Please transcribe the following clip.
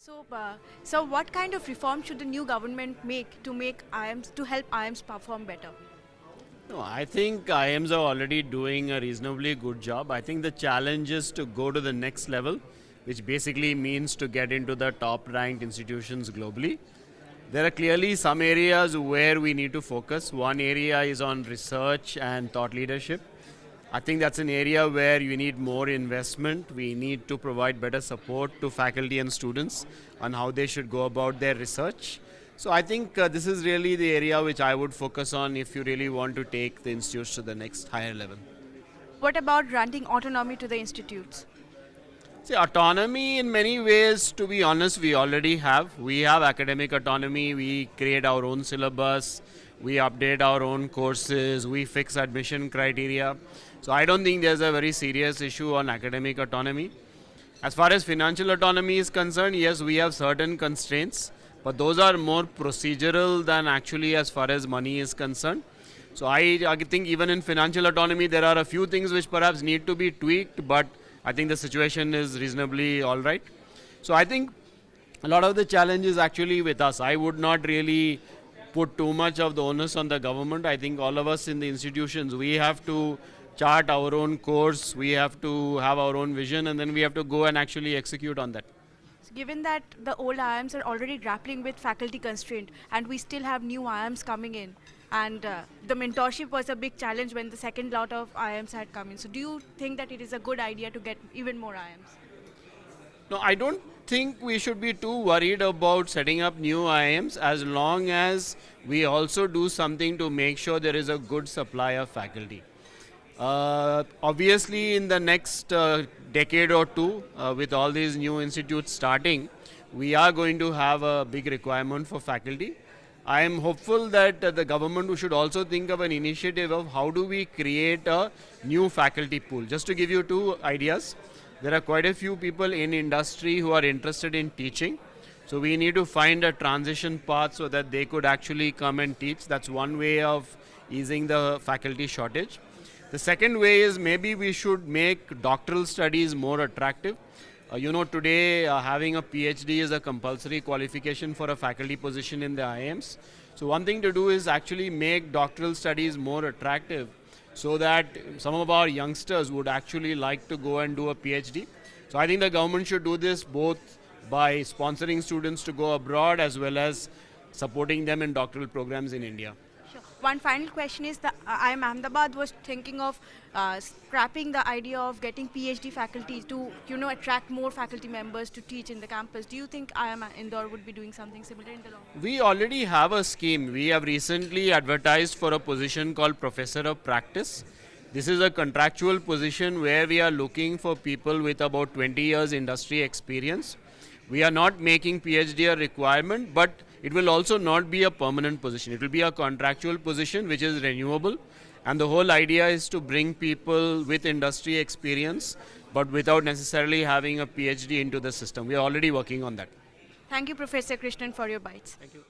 So what kind of reform should the new government make IIMs to help IIMs perform better? No, I think IIMs are already doing a reasonably good job. I think the challenge is to go to the next level, which basically means to get into the top ranked institutions globally. There are clearly some areas where we need to focus. One area is on research and thought leadership. I think that's an area where you need more investment. We need to provide better support to faculty and students on how they should go about their research. So I think this is really the area which I would focus on if you really want to take the institutes to the next higher level. What about granting autonomy to the institutes? See, autonomy in many ways, to be honest, we already have. We have academic autonomy, we create our own syllabus, we update our own courses, we fix admission criteria. So I don't think there's a very serious issue on academic autonomy. As far as financial autonomy is concerned, yes, we have certain constraints, but those are more procedural than actually as far as money is concerned. So I think even in financial autonomy, there are a few things which perhaps need to be tweaked, but I think the situation is reasonably all right. So I think a lot of the challenge is actually with us. I would not really put too much of the onus on the government. I think all of us in the institutions, we have to chart our own course, we have to have our own vision, and then we have to go and actually execute on that. So given that the old IIMs are already grappling with faculty constraint and we still have new IIMs coming in, and the mentorship was a big challenge when the second lot of IIMs had come in. So do you think that it is a good idea to get even more IIMs? No, I don't think we should be too worried about setting up new IIMs as long as we also do something to make sure there is a good supply of faculty. Obviously, in the next decade or two, with all these new institutes starting, we are going to have a big requirement for faculty. I am hopeful that the government should also think of an initiative of how do we create a new faculty pool. Just to give you two ideas, there are quite a few people in industry who are interested in teaching. So we need to find a transition path so that they could actually come and teach. That's one way of easing the faculty shortage. The second way is maybe we should make doctoral studies more attractive. Today having a PhD is a compulsory qualification for a faculty position in the IIMs. So one thing to do is actually make doctoral studies more attractive so that some of our youngsters would actually like to go and do a PhD. So I think the government should do this both by sponsoring students to go abroad as well as supporting them in doctoral programs in India. Sure. One final question is that IIM Ahmedabad was thinking of scrapping the idea of getting PhD faculty to attract more faculty members to teach in the campus. Do you think IIM Indore would be doing something similar in the long run? We already have a scheme. We have recently advertised for a position called Professor of Practice. This is a contractual position where we are looking for people with about 20 years industry experience. We are not making PhD a requirement, but it will also not be a permanent position. It will be a contractual position which is renewable. And the whole idea is to bring people with industry experience, but without necessarily having a PhD into the system. We are already working on that. Thank you, Professor Krishnan, for your bites. Thank you.